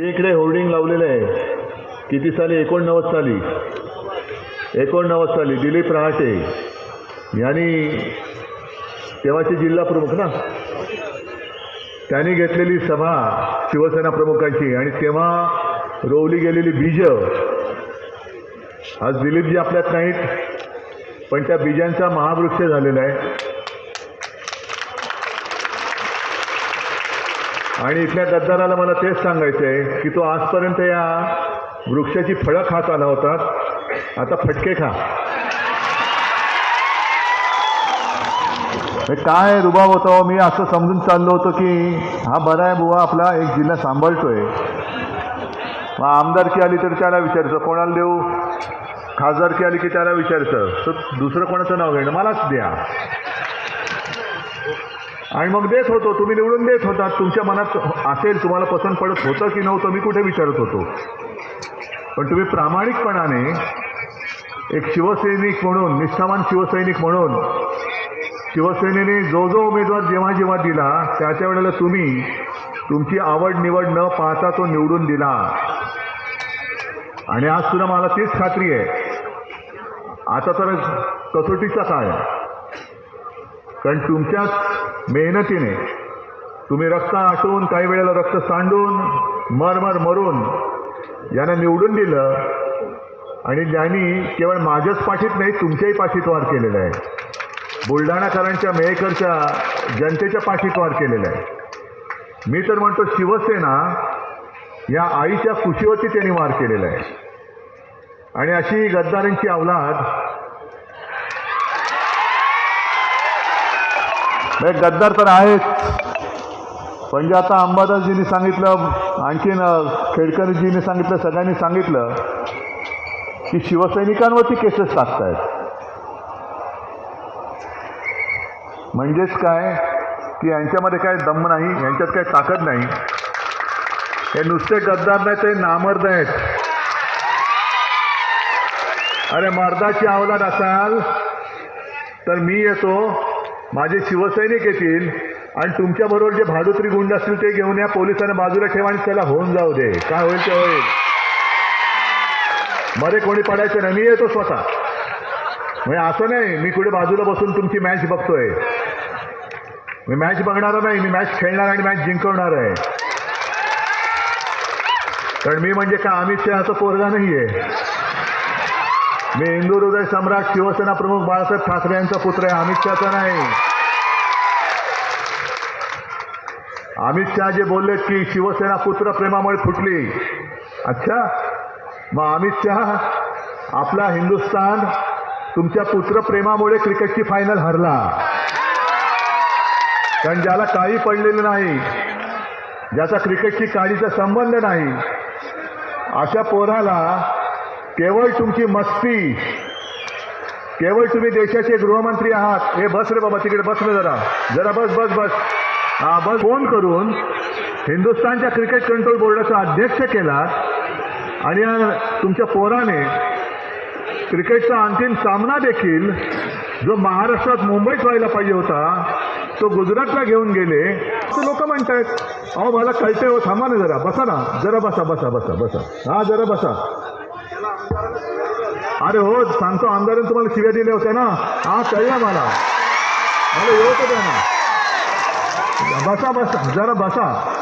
जे इकडे होर्डिंग लावलेलं आहे किती साली 89 साली दिलीप रहाटे यांनी तेव्हाचे जिल्हा प्रमुख ना त्यांनी घेतलेली सभा शिवसेना प्रमुखांची आणि तेव्हा रोवली गेलेली बीज आज दिलीपजी आपल्यात नाहीत पण त्या बीजांचा महावृक्ष झालेला आहे आणि इथल्या गद्दाराला मला तेच सांगायचं आहे की तो आजपर्यंत या वृक्षाची फळं खात आला होता आता फटके खा काय रुबाब होता मी असं समजून चाललो होतो की हा बरा आहे बुवा आपला एक जिल्हा सांभाळतोय मग आमदारकी आली तर त्याला विचारायचं कोणाला देऊ खासदारकी आली की त्याला विचारायचं तर दुसरं कोणाचं नाव घेणं मलाच द्या आणि मग देत होतो तुम्ही निवडून देत होता तुमच्या मनात असेल तुम्हाला पसंत पडत होतं की नव्हतं मी कुठे विचारत होतो पण तुम्ही प्रामाणिकपणाने एक शिवसैनिक म्हणून निष्ठावान शिवसैनिक म्हणून शिवसेनेने जो जो उमेदवार जेव्हा जेव्हा दिला त्याच्या वेळेला तुम्ही तुमची आवड निवड न पाहता तो निवडून दिला आणि आज सुद्धा मला तीच खात्री आहे आता तर कसोटीचा काळ आहे कारण तुमच्याच मेहनतीने तुम्ही रक्त आटून काही वेळेला रक्त सांडून मरून यांना निवडून दिलं आणि ज्यांनी केवळ माझ्याच पाठीत नाही तुमच्याही पाठीत वार केलेला आहे बुलढाणाकरांच्या मेहकरच्या जनतेच्या पाठीत वार केलेला आहे मी तर म्हणतो शिवसेना या आईच्या कुशीवरती त्यांनी वार केलेला आहे आणि अशी गद्दारांची अवलाद गद्दार तर आहेच पण जे आता अंबादासजींनी सांगितलं आणखीन खेडकरजींनी सांगितलं सगळ्यांनी सांगितलं की शिवसैनिकांवरती केसेस टाकतायत म्हणजेच काय की यांच्यामध्ये काय दम नाही यांच्यात काय ताकद नाही हे नुसते गद्दार नाही ते नामर्द आहेत अरे मर्दाची अवलाद असाल तर मी येतो माझे शिवसैनिक येतील आणि तुमच्याबरोबर जे भाडुत्री गुंड असतील ते घेऊन या पोलिसांना बाजूला ठेवा आणि त्याला होऊन जाऊ दे काय होईल ते होईल मरे कोणी पडायचं नाही मी येतो स्वतः म्हणजे असं नाही मी कुठे बाजूला बसून तुमची मॅच बघतोय मी मॅच बघणार नाही मी मॅच खेळणार आणि मॅच जिंकवणार आहे कारण मी म्हणजे का अमित शहाचा पोरगा नाही आहे मी हिंदू हृदय सम्राट शिवसेना प्रमुख बाळासाहेब ठाकरे यांचा पुत्र आहे अमित शहाचा नाही अमित शहा जे बोलले की शिवसेना पुत्र प्रेमामुळे फुटली अच्छा मग अमित शहा आपला हिंदुस्थान तुमच्या पुत्र प्रेमामुळे क्रिकेटची फायनल हरला कारण ज्याला काही पडलेलं नाही ज्याचा क्रिकेटची काळीचा संबंध नाही अशा पोराला केवळ तुमची मस्ती केवळ तुम्ही देशाचे गृहमंत्री आहात हे बस रे बाबा तिकडे बस रे जरा बस हा बस फोन करून हिंदुस्थानच्या क्रिकेट कंट्रोल बोर्डाचा अध्यक्ष केला आणि तुमच्या पोराने क्रिकेटचा अंतिम सामना देखील जो महाराष्ट्रात मुंबईत व्हायला पाहिजे होता तो गुजरातला घेऊन गेले तर लोक म्हणतायत अहो मला कळते हो थांबा ना जरा बसा हा जरा बसा अरे हो सांगतो आमदारांनी तुम्हाला शिव्या दिल्या होत्या ना हा कळलं मला येऊ होतं ना बसा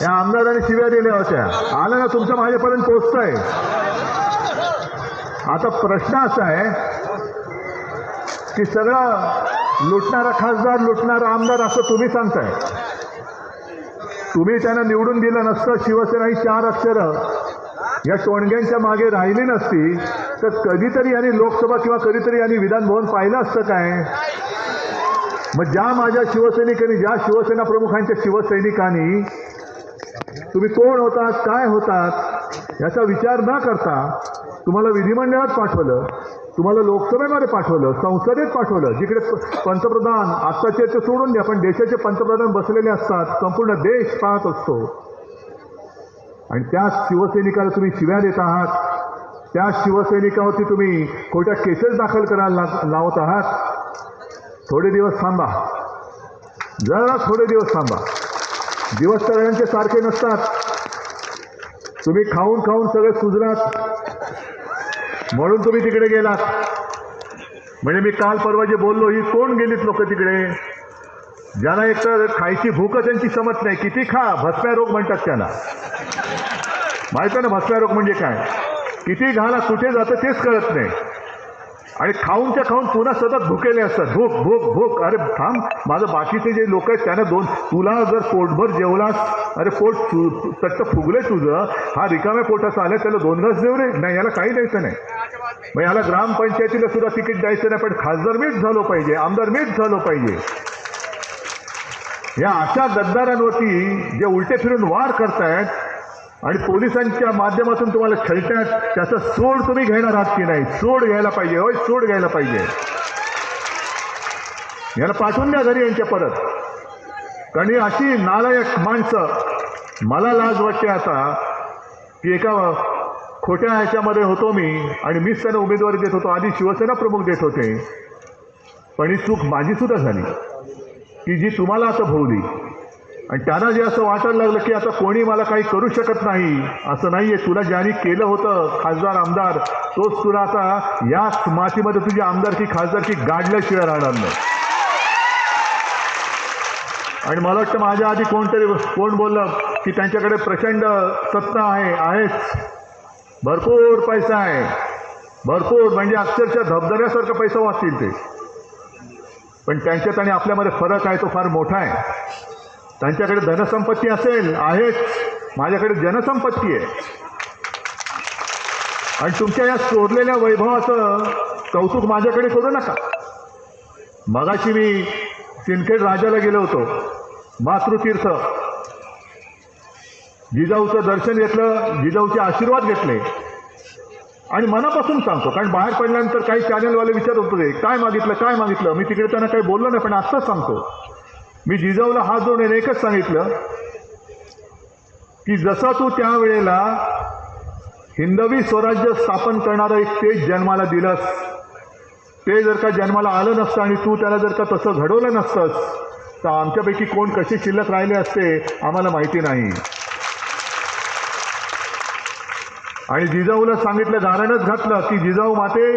या आमदारांनी शिव्या दिल्या होत्या आलं ना तुमचं माझ्यापर्यंत पोहोचतंय आता प्रश्न असा आहे की सगळं लुटणारा खासदार लुटणारा आमदार असं तुम्ही सांगताय तुम्ही त्यांना निवडून दिलं नसतं शिवसेना ही 4 अक्षरं या टोणग्यांच्या मागे राहिली नसती तर कधीतरी यांनी लोकसभा किंवा कधीतरी यांनी विधान भवन पाहिलं असतं काय मग ज्या माझ्या शिवसैनिकांनी ज्या शिवसेना प्रमुखांच्या शिवसैनिकांनी तुम्ही कोण होतात काय होतात याचा विचार न करता तुम्हाला विधिमंडळात पाठवलं तुम्हाला लोकसभेमध्ये पाठवलं संसदेत पाठवलं जिकडे पंतप्रधान आत्ताचे ते सोडून द्या पण देशाचे पंतप्रधान बसलेले असतात संपूर्ण देश पाहत असतो आणि त्या शिवसैनिकाला तुम्ही शिव्या देत आहात त्या शिवसैनिकावरती तुम्ही खोट्या केसेस दाखल करायला लावत आहात थोडे दिवस थांबा जरा थोडे दिवस थांबा दिवस सगळ्यांचे सारखे नसतात तुम्ही खाऊन खाऊन सगळे सुजलात म्हणून तुम्ही तिकडे गेलात. म्हणजे मी काल परवा जे बोललो, ही कोण गेलीत लोक तिकडे ज्यांना एकतर खायची भूकच त्यांची समज नाही. किती खा, भस्म्या रोग म्हणतात त्याला. माहिती आहे ना भस्म्या रोग म्हणजे काय? किती घाला कुठे जातं तेच कळत नाही. आणि खाऊनच्या खाऊन पुन्हा सतत भुकेले असतात. भूक भूक भूक. अरे थांब, माझं बाकीचे जे लोक आहेत त्यांना दोन, तुला जर पोटभर जेवलास, अरे पोट तट्ट फुगले तुझं, हा रिकाम्या पोटाचा आला, त्याला 2 घास देऊ रे. नाही, याला काही द्यायचं नाही. मग याला ग्रामपंचायतीला सुद्धा तिकीट द्यायचं नाही, पण खासदार मीच झालो पाहिजे, आमदार मीच झालो पाहिजे. या अशा गद्दारांवरती जे उलटे फिरून वार करतायत आणि पोलिसांच्या माध्यमातून तुम्हाला छळतायत, त्याचा सूड तुम्ही घेणार आहात की नाही? सूड घ्यायला पाहिजे. होय, सूड घ्यायला पाहिजे. याला पाठवून द्या घरी यांच्या परत. कारण ही अशी नालायक माणसं, मला लाज वाटते आता की एका खोट्या ह्याच्यामध्ये होतो मी आणि मीच त्यांना उमेदवारी देत होतो. आधी शिवसेना प्रमुख देत होते. पण ही चूक माझी सुद्धा झाली की जी तुम्हाला आता भोवली. आणि त्यांना जे असं वाटायला लागलं की आता कोणी मला काही करू शकत नाही. असं नाहीये. तुला ज्यांनी केलं होतं खासदार आमदार, तोच तुला आता या मातीमध्ये तुझी आमदारकी खासदारकी गाडल्याशिवाय राहणार नाही. आणि मला वाटतं माझ्या आधी कोण बोललं की त्यांच्याकडे प्रचंड सत्ता आहेच, भरपूर पैसा आहे, भरपूर म्हणजे अक्षरशः धबधब्यासारखा पैसा वाचतील ते. पण त्यांच्यात आणि आपल्यामध्ये फरक आहे, तो फार मोठा आहे. त्यांच्याकडे धनसंपत्ती असेल, आहेच. माझ्याकडे जनसंपत्ती आहे. आणि तुमच्या या चोरलेल्या वैभवाचं कौतुक माझ्याकडे करू नका. मगाशी मी सिंदखेड राजाला गेलो होतो, मातृतीर्थ. जिजाऊचं दर्शन घेतलं, जिजाऊचे आशीर्वाद घेतले. आणि मनापासून सांगतो, कारण बाहेर पडल्यानंतर काही चॅनलवाले विचारत होते काय मागितलं. मी तिकडे त्यांना काही बोललो नाही, पण आत्ताच सांगतो. मी जिजाऊला हात जोडून एकच सांगितलं की जसा तू त्यावेळेला हिंदवी स्वराज्य स्थापन करणारं एक तेज जन्माला दिलंस, ते जर का जन्माला आलं नसतं आणि तू त्याला जर का तसं घडवलं नसतंस, तर आमच्यापैकी कोण कसे शिल्लक राहिले असते आम्हाला माहिती नाही. आणि जिजाऊला सांगितलं, गारणच घातलं की जिजाऊ माते,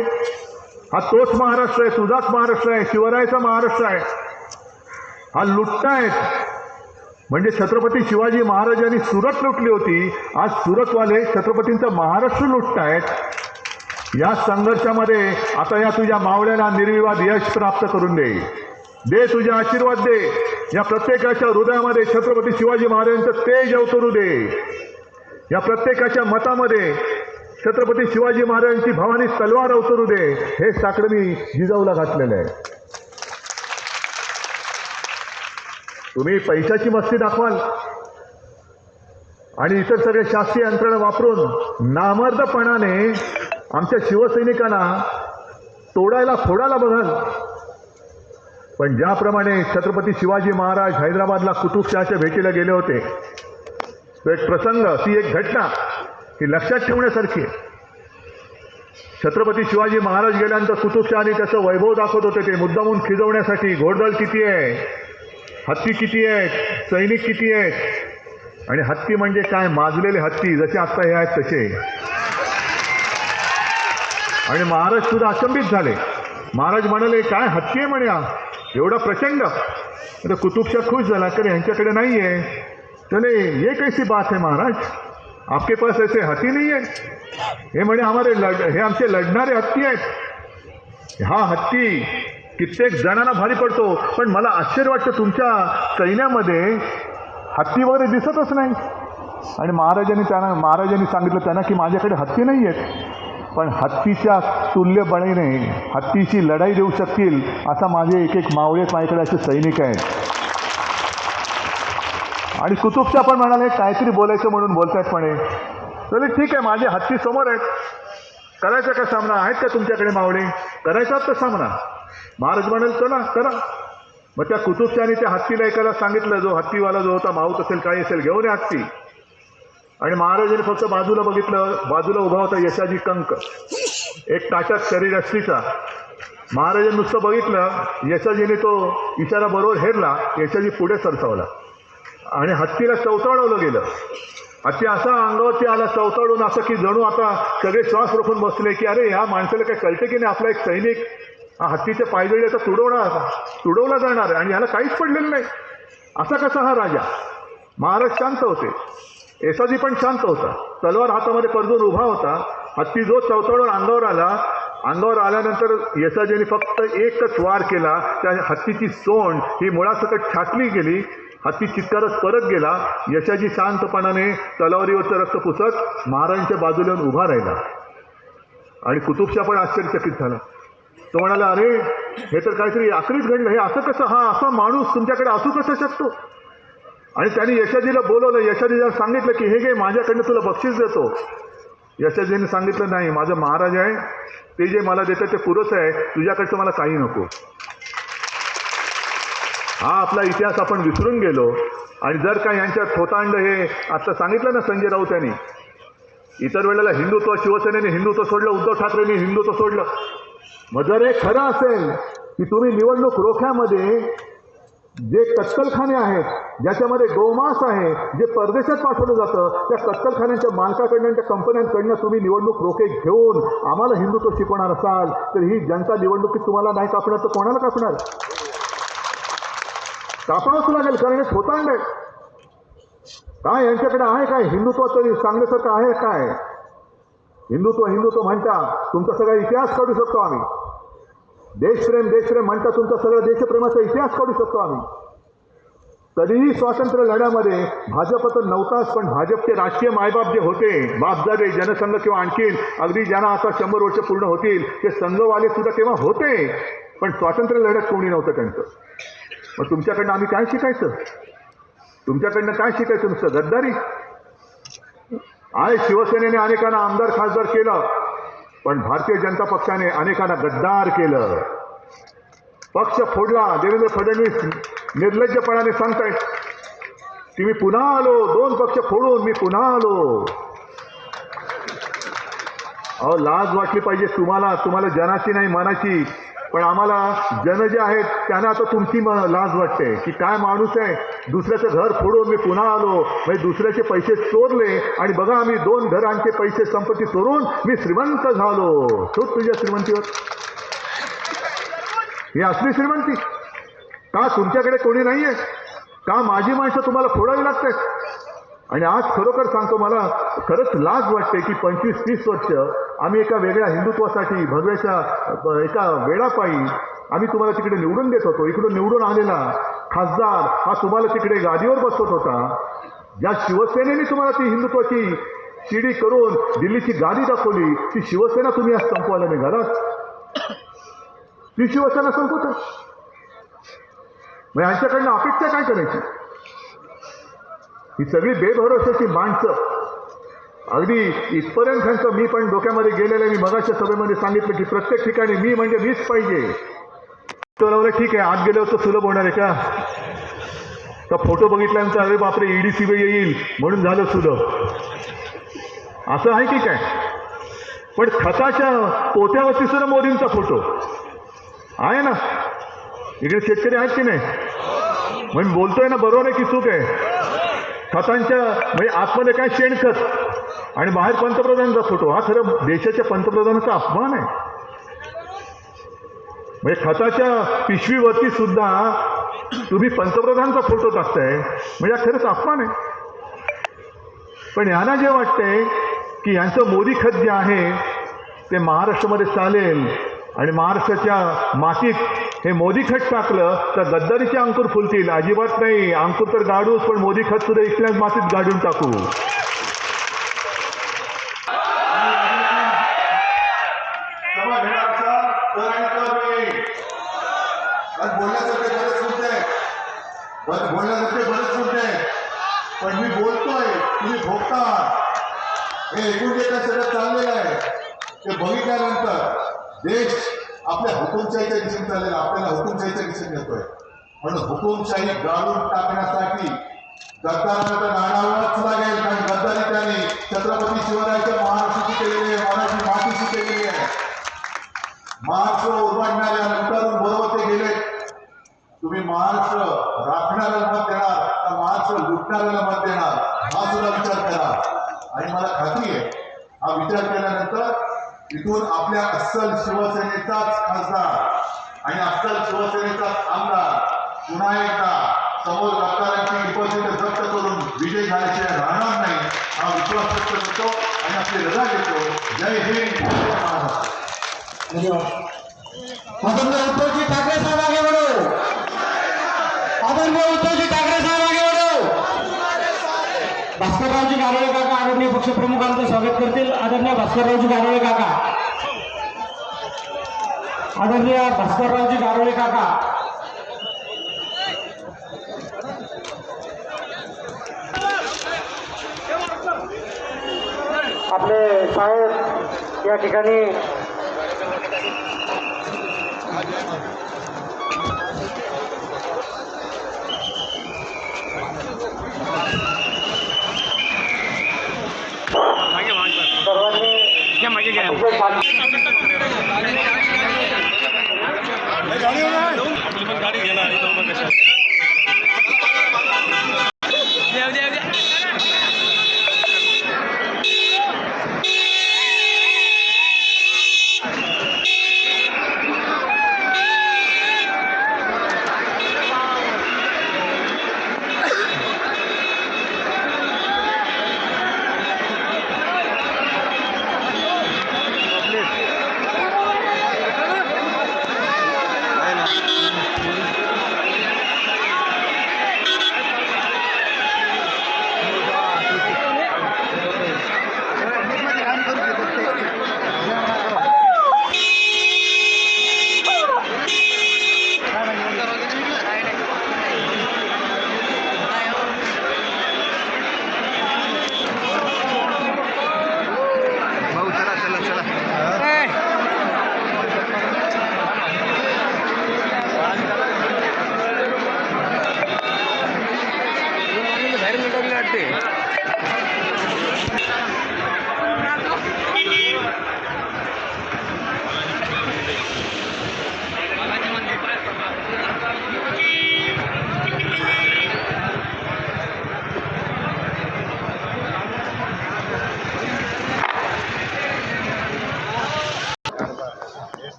हा तोच महाराष्ट्र आहे, तुझाच महाराष्ट्र आहे, शिवरायाचा महाराष्ट्र आहे. हा लुटतायत. म्हणजे छत्रपती शिवाजी महाराजांनी सुरत लुटली होती, आज सुरतवाले छत्रपतींचा महाराष्ट्र लुटतायत. या संघर्षामध्ये आता या तुझ्या मावळ्याला निर्विवाद यश प्राप्त करून दे तुझे आशीर्वाद दे. या प्रत्येकाच्या हृदयामध्ये छत्रपती शिवाजी महाराजांचं तेज अवतरू दे. या प्रत्येकाच्या मतामध्ये छत्रपती शिवाजी महाराजांची भवानी तलवार अवतरू दे. हे साकडं मी जिजाऊला घातलेलं आहे. तुम्ही पैशाची मस्ती दाखवाल आणि इतर सगळे शास्त्रीय यंत्रणा वापरून नामर्दपणाने आमच्या शिवसैनिकांना तोडायला फोडायला बघाल. पण ज्याप्रमाणे छत्रपती शिवाजी महाराज हैदराबादला कुतुबशहाच्या भेटीला गेले होते, तो एक प्रसंग, ती एक घटना ही लक्षात ठेवण्यासारखी आहे. छत्रपती शिवाजी महाराज गेल्यानंतर कुतुबशहाने त्याचं वैभव दाखवत होते, ते मुद्दामून खिजवण्यासाठी. घोडदळ किती आहे, हत्ती किती आहेत, सैनिक किती आहेत. आणि हत्ती म्हणजे काय, माजलेले हत्ती जसे आत्ता हे आहेत तसे. आणि महाराज सुद्धा अचंबित झाले. महाराज म्हणाले, काय हत्ती आहे म्हणे एवढा प्रचंड. तर कुतुबशाह खुश झाला, तर यांच्याकडे नाही आहे. चले, ये कैसी बात है महाराज, आपके पास ऐसे हत्ती नहीं है. हे म्हणे हे आमचे लढणारे हत्ती आहेत. हा हत्ती कित्येक जणांना भारी पडतो, पण मला आश्चर्य वाटतं तुमच्या सैन्यामध्ये हत्ती वगैरे दिसतच नाही. आणि महाराजांनी सांगितलं त्यांना की माझ्याकडे हत्ती नाही आहेत, पण हत्तीच्या तुल्य बळीने हत्तीची लढाई देऊ शकतील असा माझे एक मावळे माझ्याकडे असे सैनिक आहेत. आणि कुतुबशाह पण म्हणाले, काहीतरी बोलायचं म्हणून बोलतायत म्हणे. चले ठीक आहे, माझे हत्ती समोर आहेत, करायचा का सामना, आहेत का तुमच्याकडे मावळे, करायचा तर सामना. महाराज म्हणाल चला करा. मग त्या कुतुबशाहाने त्या हत्तीला एकाला सांगितलं, जो हत्तीवाला जो होता, माऊत असेल काही असेल, घेऊन या हत्ती. आणि महाराजांनी फक्त बाजूला बघितलं, बाजूला उभा होता यशाजी कंक, एक ताटात शरीर असतीचा. महाराजांनी नुसतं बघितलं, यशाजीने तो इशारा बरोबर हेरला, यशाजी पुढे सरसावला आणि हत्तीला चवताळवलं गेलं. हत्ती असा अंगावरती आला चवताळून, असं की जणू आता सगळे श्वास रोखून बसले की अरे ह्या माणसाला काय कळते की नाही, आपला एक सैनिक हा हत्तीच्या पायदळी आता तुडवला जाणार आणि ह्याला काहीच पडलेलं नाही. असा कसा हा राजा? महाराज शांत होते, येसाजी पण शांत होता, तलवार हातामध्ये परदून उभा होता. हत्ती जो चवताळून अंगावर आल्यानंतर येसाजीने फक्त एकच वार केला. त्या हत्तीची सोंड ही मुळासकट छाटली गेली. हत्ती चित्कारच परत गेला. यशाजी शांतपणाने तलवारीवरचं रक्त पुसत महाराजांच्या बाजूला येऊन उभा राहिला आणि कुतुबशाह पण आश्चर्यचकित झाला. तो म्हणाला, अरे हे तर काहीतरी आखरीच घडलं, हे असं कसं, हा असा माणूस तुमच्याकडे असू कसं शकतो? आणि त्यांनी यशाजीला बोलवलं. यशाजीला सांगितलं की हे घे, माझ्याकडनं तुला बक्षीस देतो. यशाजीने सांगितलं, नाही, माझं महाराज आहे, ते जे मला देतं ते पुरेसं आहे, तुझ्याकडचं मला काही नको. हा आपला इतिहास आपण विसरून गेलो. आणि जर का यांच्या थोतांड हे आता सांगितलं ना संजय राऊत यांनी, इतर वेळेला हिंदुत्व, शिवसेनेने हिंदुत्व सोडलं, उद्धव ठाकरेंनी हिंदुत्व सोडलं. मग जर हे खरं असेल की तुम्ही निवडणूक रोख्यामध्ये जे कत्तलखाने आहेत, ज्याच्यामध्ये गोमांस आहे, जे परदेशात पाठवलं जातं, त्या कत्तलखान्यांच्या मालकाकडनं, त्या कंपन्यांकडनं तुम्ही निवडणूक रोखे घेऊन आम्हाला हिंदुत्व शिकवणार असाल तर ही जनता निवडणुकीत तुम्हाला नाही कापणार तर कोणाला कापणार? कापावंच लागेल, कारण हे थोतांड आहे. काय यांच्याकडे आहे काय हिंदुत्व तरी सांगण्यासारखं आहे काय? हिंदुत्व म्हणता तुमचा सगळा इतिहास काढू शकतो आम्ही. देशप्रेम म्हणता तुमचा सगळा देशप्रेमाचा इतिहास काढू शकतो आम्ही. तरीही स्वातंत्र्य लढ्यामध्ये भाजप तर नव्हताच, पण भाजपचे राष्ट्रीय मायबाप जे होते, बापजादे, जनसंघ किंवा आणखीन अगदी ज्यांना आता 100 वर्ष पूर्ण होतील ते संघवाले सुद्धा तेव्हा होते, पण स्वातंत्र्य लढ्यात कोणी नव्हतं त्यांचं. मग तुमच्याकडनं आम्ही काय शिकायचं? तुमच्याकडनं काय शिकायचं? नुसतं गद्दारी आहे. शिवसेनेने अनेकांना आमदार खासदार केलं, पण भारतीय जनता पक्षाने अनेकांना गद्दार केलं. पक्ष फोडला. देवेंद्र फडणवीस निर्लज्जपणाने सांगतायत की मी पुन्हा आलो, 2 पक्ष फोडून मी पुन्हा आलो. अहो, लाज वाटली पाहिजे तुम्हाला जनाची नाही मनाची. पण आम्हाला जन जे आहेत त्यांना आता तुमची लाज वाटते की काय माणूस आहे, दुसऱ्याचं घर फोडून मी पुन्हा आलो, म्हणजे दुसऱ्याचे पैसे चोरले आणि बघा आम्ही 2 घरांचे पैसे संपत्ती चोरून मी श्रीमंत झालो. शोध तुझ्या श्रीमंतीवर. ही असली श्रीमंती का? तुमच्याकडे कोणी नाहीये का? माझी माणसं तुम्हाला फोडावी लागतात. आणि आज खरोखर सांगतो, मला खरंच लाज वाटते की 25-30 वर्ष आम्ही एका वेगळ्या हिंदुत्वासाठी भगव्याच्या एका वेळापायी आम्ही तुम्हाला तिकडे निवडून देत होतो. इकडून निवडून आलेला खासदार हा तुम्हाला तिकडे गादीवर बसवत होता. ज्या शिवसेनेने तुम्हाला ती हिंदुत्वाची शिडी करून दिल्लीची गादी दाखवली, ती शिवसेना तुम्ही आज संपवायला निघालात. ती शिवसेना संपवत. मग यांच्याकडनं अपेक्षा काय करायची? ही सगळी बेभरोशाची माणसं. अगदी इथपर्यंत त्यांचं मी पण डोक्यामध्ये गेलेलं आहे. मी मगाच्या सभेमध्ये सांगितलं की प्रत्येक ठिकाणी मी म्हणजे मीच पाहिजे. तो लावलं, ठीक आहे, आत गेल्यावर तर सुलभ होणार आहे का? तर फोटो बघितल्यानंतर अरे बापरे ईडी सीबीआय येईल म्हणून झालं सुलभ, असं आहे की काय? पण खताच्या पोत्यावरती सुद्धा मोदींचा फोटो आहे ना. इकडे शेतकरी आहेत की नाही? म्हणजे बोलतोय ना, बरोबर आहे की चूक आहे? खतांच्या म्हणजे आतमध्ये काय शेणखत आणि बाहेर पंतप्रधानांचा फोटो. हा खरं देशाच्या पंतप्रधानाचा अपमान आहे. म्हणजे खताच्या पिशवीवरती सुद्धा तुम्ही पंतप्रधानांचा फोटो टाकताय, म्हणजे हा खरंच अपमान आहे. पण यांना जे वाटतंय की यांचं मोदी खत जे आहे ते महाराष्ट्रामध्ये चालेल आणि महाराष्ट्राच्या मातीत हे मोदी खत टाकलं तर गद्दारीचे अंकुर फुलतील. अजिबात नाही. अंकुर तर गाडूच, पण मोदी खत सुद्धा इथल्याच मातीत गाडून टाकू. पण मी बोलतोय, तुम्ही भोगता. हे एकूण जे काय सगळं चाललेलं आहे ते बघितल्यानंतर देश आपल्या हुकुमशाहीच्या दिशेने चाललेला, आपल्याला हुकुमशाहीच्या दिशेने येतोय. म्हणून हुकुमशाही गाळून टाकण्यासाठी गद्दारांना तर नाणावंच लागेल. कारण गद्दारी त्यांनी छत्रपती शिवरायांच्या महाराष्ट्राची केलेली आहे, मराठी मातीची केलेली आहे. महाराष्ट्र उभारणाऱ्या लुटारून बरोबर ते गेले. तुम्ही महाराष्ट्र राखणाऱ्याला मत देणार का महाराष्ट्र लुटणाऱ्याला मत देणार? हा सुद्धा विचार करा. आणि मला खात्री आहे हा विचार केल्यानंतर इथून आपल्या अस्सल शिवसेनेचाच खासदार आणि अस्सल शिवसेनेचाच आमदार पुन्हा एकदा समोर गद्दारांची डिपॉझिट जप्त करून विजय झाल्याशिवाय राहणार नाही हा विश्वास व्यक्त करतो आणि आपली रजा घेतो. जय हिंद, जय महाराष्ट्र. धन्यवाद. आदरणीय उद्धवजी ठाकरे साहेब आगे बढ़ो. आदरणीय उद्धवजी ठाकरे साहेब आगे बढ़ो. भास्कररावजी गारोळे काका आदरणीय पक्षप्रमुखांचं स्वागत करतील. आदरणीय भास्कररावजी गारोळे काका. आदरणीय भास्कररावजी गारोळे काका. आपले साहेब या ठिकाणी बाहेर निघाले वाटते.